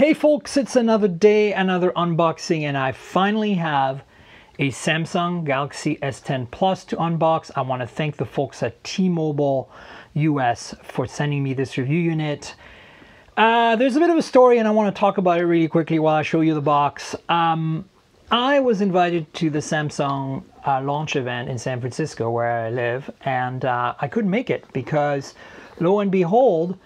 Hey folks, it's another day, another unboxing, and I finally have a Samsung Galaxy S10 Plus to unbox. I want to thank the folks at T-Mobile US for sending me this review unit. There's a bit of a story and I want to talk about it really quickly while I show you the box. I was invited to the Samsung launch event in San Francisco where I live, and I couldn't make it because lo and behold,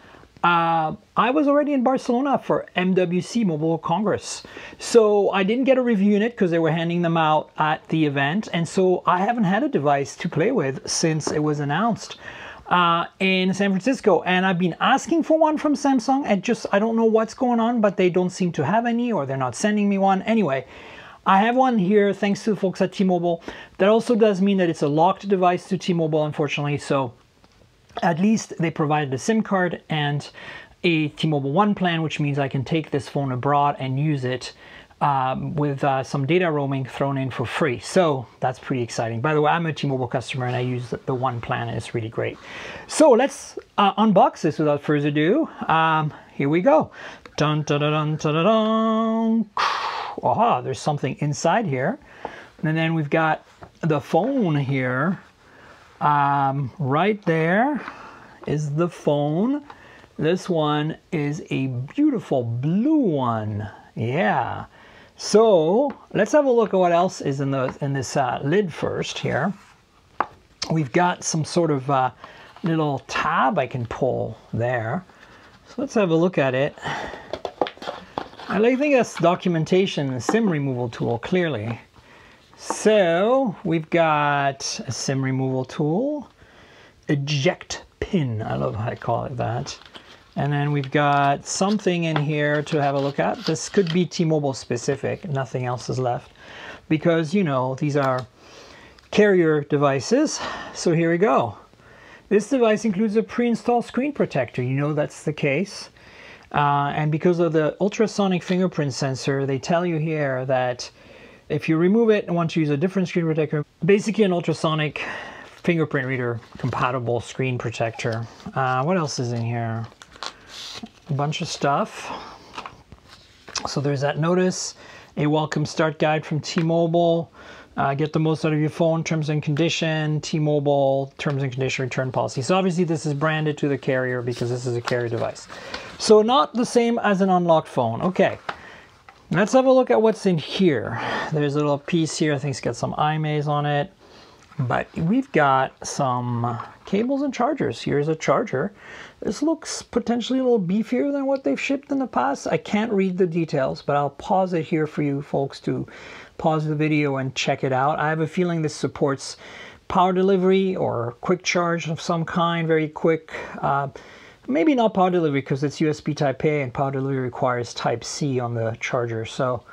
I was already in Barcelona for MWC Mobile World Congress. So I didn't get a review unit because they were handing them out at the event. And so I haven't had a device to play with since it was announced in San Francisco. And I've been asking for one from Samsung and I don't know what's going on, but they don't seem to have any, or they're not sending me one. Anyway, I have one here thanks to the folks at T-Mobile. That also does mean that it's a locked device to T-Mobile, unfortunately. So at least they provided a SIM card and a T-Mobile One plan, which means I can take this phone abroad and use it with some data roaming thrown in for free. So that's pretty exciting. By the way, I'm a T-Mobile customer and I use the One plan and it's really great. So let's unbox this without further ado. Here we go. Dun, dun, dun, dun, dun, dun, dun. Aha, there's something inside here. And then we've got the phone here. Right there is the phone. This one is a beautiful blue one. Yeah. So let's have a look at what else is in this lid first here. We've got some sort of little tab I can pull there. So let's have a look at it. I think that's documentation and SIM removal tool, clearly. So we've got a SIM removal tool, eject pin, I love how I call it that. And then we've got something in here to have a look at. This could be T-Mobile specific, nothing else is left, because you know these are carrier devices. So here we go. This device includes a pre-installed screen protector. You know that's the case. And because of the ultrasonic fingerprint sensor, they tell you here that if you remove it and want to use a different screen protector, basically an ultrasonic fingerprint reader compatible screen protector. What else is in here? A bunch of stuff. So there's that notice, a welcome start guide from T-Mobile. Get the most out of your phone, terms and condition, T-Mobile, terms and condition return policy. So obviously this is branded to the carrier because this is a carrier device. So not the same as an unlocked phone. Okay. Let's have a look at what's in here. There's a little piece here. I think it's got some IMEIs on it. But we've got some cables and chargers. Here's a charger. This looks potentially a little beefier than what they've shipped in the past. I can't read the details, but I'll pause it here for you folks to pause the video and check it out. I have a feeling this supports power delivery or quick charge of some kind, very quick. Maybe not power delivery because it's USB Type A and power delivery requires Type C on the charger. So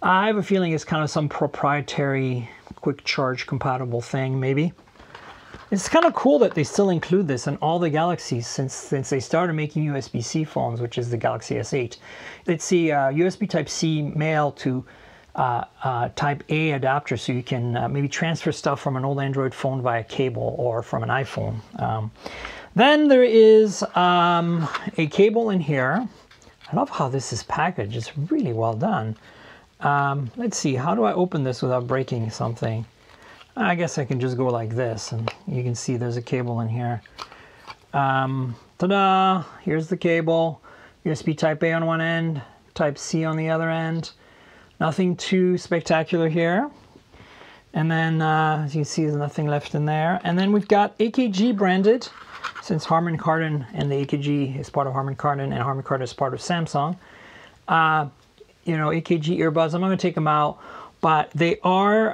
I have a feeling it's kind of some proprietary quick charge compatible thing, maybe. It's kind of cool that they still include this in all the Galaxies since they started making USB-C phones, which is the Galaxy S8. It's a USB Type-C male to Type A adapter, so you can maybe transfer stuff from an old Android phone via cable or from an iPhone. Then there is a cable in here. I love how this is packaged. It's really well done. Let's see, how do I open this without breaking something? I guess I can just go like this, and you can see there's a cable in here. Ta-da! Here's the cable. USB Type A on one end, Type C on the other end. Nothing too spectacular here. And then, as you can see, there's nothing left in there. And then we've got AKG branded, since Harman Kardon and the AKG is part of Harman Kardon and Harman Kardon is part of Samsung. You know, AKG earbuds, I'm not going to take them out, but they are,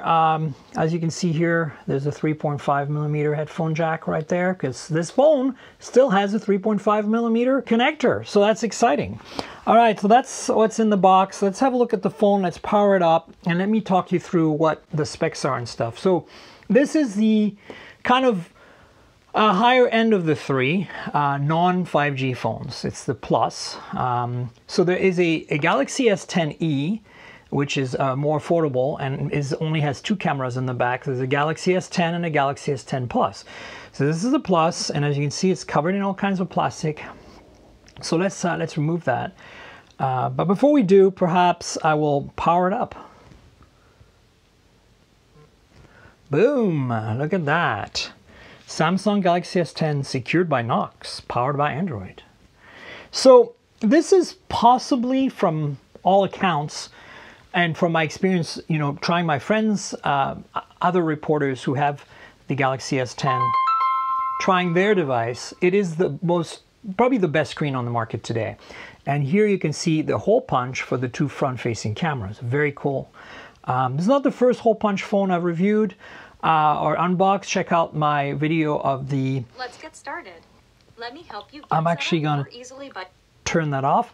as you can see here, there's a 3.5 millimeter headphone jack right there, because this phone still has a 3.5 millimeter connector, so that's exciting. All right, so that's what's in the box. Let's have a look at the phone, let's power it up, and let me talk you through what the specs are and stuff. So this is the kind of higher end of the three non-5G phones. It's the Plus. So there is a Galaxy S10e, which is more affordable and only has two cameras in the back. There's a Galaxy S10 and a Galaxy S10 Plus. So this is a Plus, and as you can see, it's covered in all kinds of plastic. So let's remove that. But before we do, perhaps I will power it up. Boom, look at that. Samsung Galaxy S10 secured by Knox, powered by Android. So this is possibly, from all accounts, and from my experience, you know, trying my friends, other reporters who have the Galaxy S10, trying their device, it is the most, probably the best screen on the market today. And here you can see the hole punch for the two front-facing cameras. Very cool. This is not the first hole punch phone I've reviewed or unboxed. Check out my video of the... Let's get started. Let me help you. I'm actually going to easily by turn that off.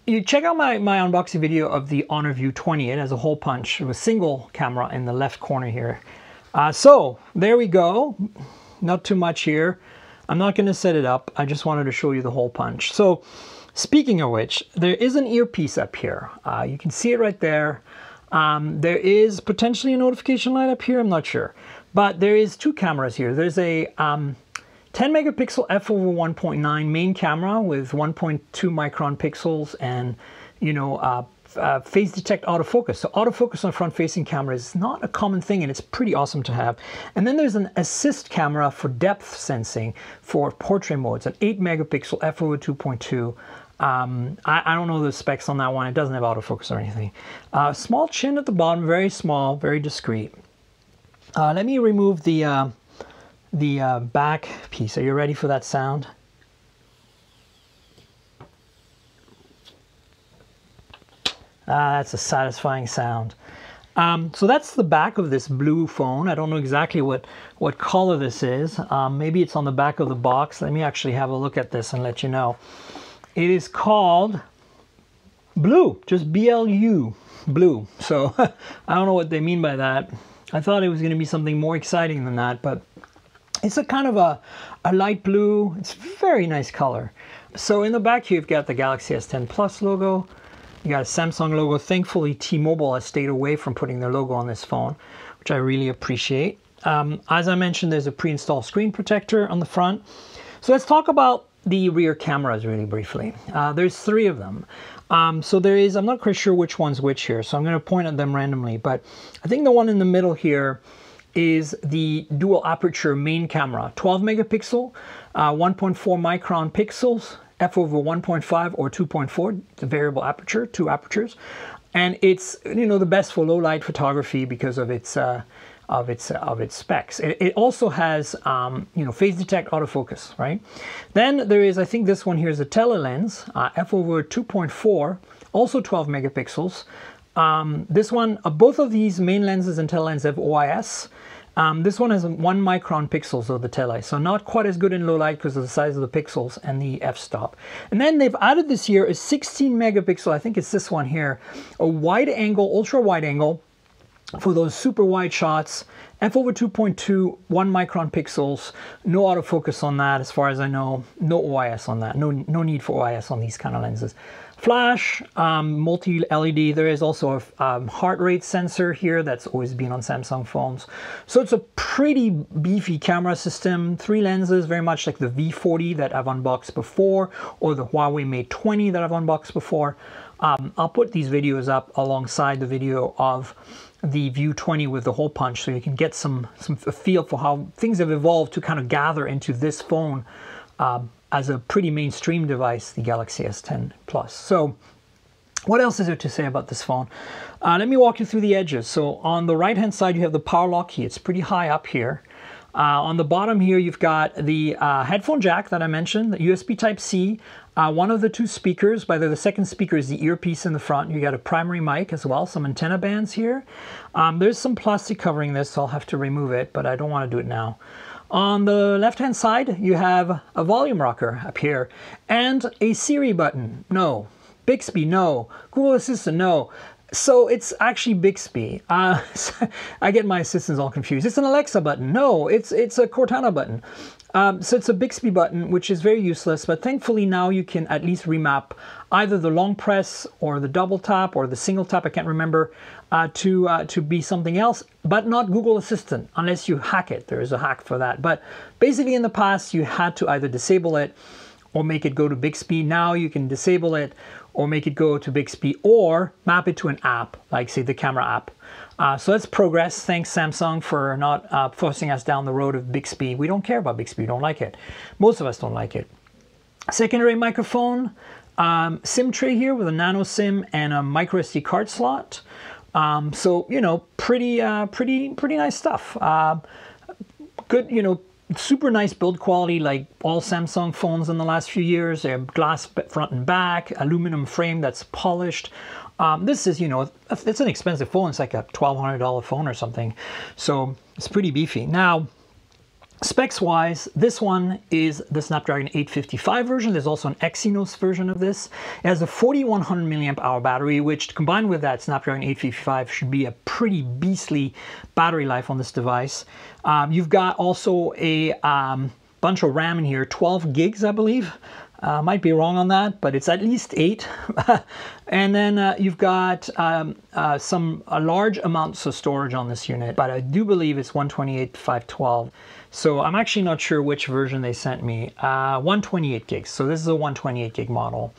You check out my unboxing video of the Honor View 20. It has a hole punch with a single camera in the left corner here. So there we go. Not too much here. I'm not going to set it up. I just wanted to show you the hole punch. So speaking of which, there is an earpiece up here. You can see it right there. There is potentially a notification light up here. I'm not sure. But there is two cameras here. There's a 10 megapixel f/1.9 main camera with 1.2 micron pixels and, you know, phase detect autofocus. So autofocus on front-facing camera is not a common thing, and it's pretty awesome to have. And then there's an assist camera for depth sensing for portrait modes, an 8 megapixel f/2.2. I don't know the specs on that one. It doesn't have autofocus or anything. Small chin at the bottom, very small, very discreet. Let me remove the back piece. Are you ready for that sound? That's a satisfying sound. So that's the back of this blue phone. I don't know exactly what color this is. Maybe it's on the back of the box. Let me actually have a look at this and let you know. It is called Blue, just BLU, Blue. So I don't know what they mean by that. I thought it was going to be something more exciting than that, but it's a kind of a light blue. It's a very nice color. So in the back here, you've got the Galaxy S10 Plus logo. You got a Samsung logo. Thankfully, T-Mobile has stayed away from putting their logo on this phone, which I really appreciate. As I mentioned, there's a pre-installed screen protector on the front. So let's talk about the rear cameras really briefly. There's three of them. So there is, I'm not quite sure which one's which here, so I'm going to point at them randomly, but I think the one in the middle here is the dual aperture main camera, 12 megapixel, 1.4 micron pixels, f/1.5 or 2.4. It's a variable aperture, two apertures, and it's, you know, the best for low light photography because of its specs. It also has you know, phase detect autofocus, right? Then there is, I think this one here is a telelens, f/2.4, also 12 megapixels. This one, both of these main lenses and telelens have OIS. This one has 1 micron pixels of the tele, so not quite as good in low light because of the size of the pixels and the f-stop. And then they've added this year a 16 megapixel, I think it's this one here, a wide angle, ultra wide angle for those super wide shots, f/2.2, 1 micron pixels, no autofocus on that as far as I know, no OIS on that, no need for OIS on these kind of lenses. Flash, multi-LED, there is also a heart rate sensor here that's always been on Samsung phones. So it's a pretty beefy camera system, 3 lenses, very much like the V40 that I've unboxed before, or the Huawei Mate 20 that I've unboxed before. I'll put these videos up alongside the video of the View 20 with the hole punch, so you can get some feel for how things have evolved to kind of gather into this phone as a pretty mainstream device, the Galaxy S10 Plus. So what else is there to say about this phone? Let me walk you through the edges. So on the right hand side, you have the power lock key. It's pretty high up here. On the bottom here, you've got the headphone jack that I mentioned, the USB Type-C, one of the two speakers. By the second speaker is the earpiece in the front. You got a primary mic as well, some antenna bands here. There's some plastic covering this, so I'll have to remove it, but I don't want to do it now. On the left-hand side, you have a volume rocker up here and a Siri button. No. Bixby, no. Google Assistant, no. So it's actually Bixby. I get my assistants all confused. It's an Alexa button. No, it's a Cortana button. So it's a Bixby button, which is very useless, but thankfully now you can at least remap either the long press or the double tap or the single tap, I can't remember, to be something else, but not Google Assistant, unless you hack it. There is a hack for that. But basically in the past, you had to either disable it or make it go to Bixby. Now you can disable it or make it go to Bixby or map it to an app, like say the camera app. So that's progress. Thanks Samsung for not forcing us down the road of Bixby. We don't care about Bixby, we don't like it. Most of us don't like it. Secondary microphone, SIM tray here with a nano SIM and a micro SD card slot. So, you know, pretty nice stuff. Good, you know, super nice build quality, like all Samsung phones in the last few years. They have glass front and back, aluminum frame that's polished. This is, you know, it's an expensive phone. It's like a $1,200 phone or something. So it's pretty beefy. Now, specs wise, this one is the Snapdragon 855 version. There's also an Exynos version of this. It has a 4100 milliamp hour battery, which combined with that Snapdragon 855 should be a pretty beastly battery life on this device. You've got also a bunch of RAM in here, 12 gigs, I believe. Might be wrong on that, but it's at least 8. And then you've got large amounts of storage on this unit, but I do believe it's 128 512. So I'm actually not sure which version they sent me. 128 gigs. So this is a 128 gig model.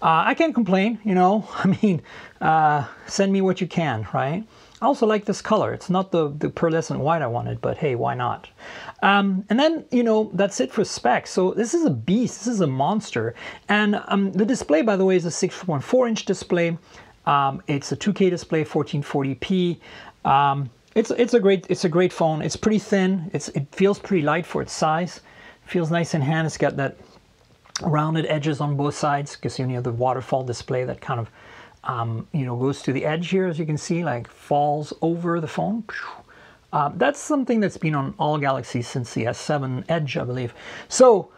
I can't complain, you know. I mean, send me what you can, right? I also like this color. It's not the pearlescent white I wanted, but hey, why not? And then, you know, that's it for specs. So this is a beast. This is a monster. And the display, by the way, is a 6.4-inch display. It's a 2K display, 1440p. It's a great phone. It's pretty thin. It feels pretty light for its size. It feels nice in hand. It's got that rounded edges on both sides because you have the waterfall display that kind of you know, goes to the edge here, as you can see, like falls over the phone. That's something that's been on all Galaxies since the S7 Edge, I believe. So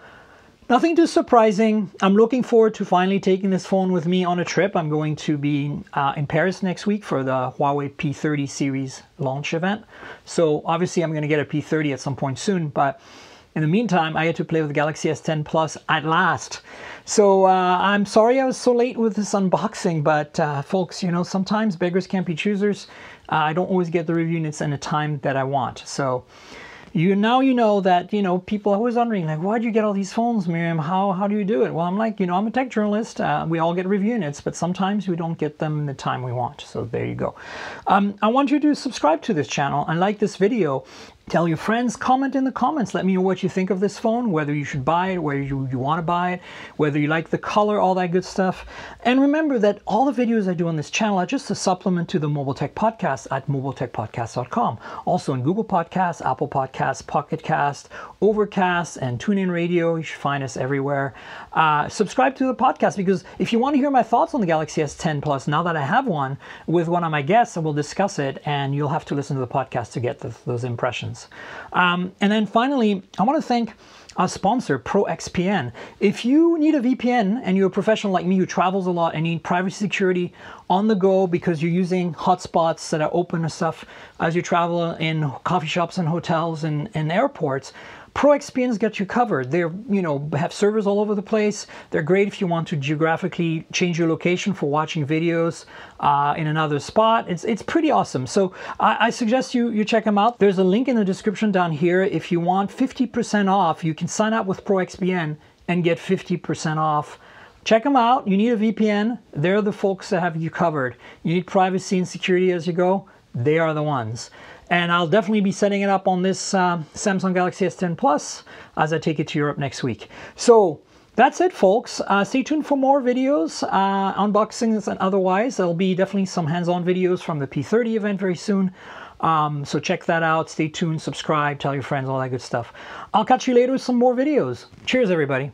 nothing too surprising. I'm looking forward to finally taking this phone with me on a trip. I'm going to be in Paris next week for the Huawei P30 series launch event. So obviously I'm going to get a P30 at some point soon, but in the meantime, I get to play with the Galaxy S10 Plus at last. So I'm sorry I was so late with this unboxing, but folks, you know, sometimes beggars can't be choosers. I don't always get the review units in a time that I want. So now you know that, you know, people are always wondering, like, why'd you get all these phones, Miriam? How do you do it? Well, I'm like, you know, I'm a tech journalist. We all get review units, but sometimes we don't get them in the time we want. So there you go. I want you to subscribe to this channel and like this video. Tell your friends, comment in the comments. Let me know what you think of this phone, whether you should buy it, whether you want to buy it, whether you like the color, all that good stuff. And remember that all the videos I do on this channel are just a supplement to the Mobile Tech Podcast at mobiletechpodcast.com. Also in Google Podcasts, Apple Podcasts, Pocket Cast, Overcast, and TuneIn Radio. You should find us everywhere. Subscribe to the podcast because if you want to hear my thoughts on the Galaxy S10 Plus, now that I have one, with one of my guests, I will discuss it, and you'll have to listen to the podcast to get those impressions. And then finally, I want to thank our sponsor, ProXPN. If you need a VPN and you're a professional like me who travels a lot and need privacy security on the go because you're using hotspots that are open and stuff as you travel in coffee shops and hotels and airports, ProXPN's got you covered. They're, you know, have servers all over the place. They're great if you want to geographically change your location for watching videos in another spot. It's pretty awesome. So I suggest you check them out. There's a link in the description down here. If you want 50% off, you can sign up with ProXPN and get 50% off. Check them out. You need a VPN. They're the folks that have you covered. You need privacy and security as you go. They are the ones. And I'll definitely be setting it up on this Samsung Galaxy S10 Plus as I take it to Europe next week. So that's it, folks. Stay tuned for more videos, unboxings and otherwise. There'll be definitely some hands-on videos from the P30 event very soon. So check that out. Stay tuned, subscribe, tell your friends, all that good stuff. I'll catch you later with some more videos. Cheers, everybody.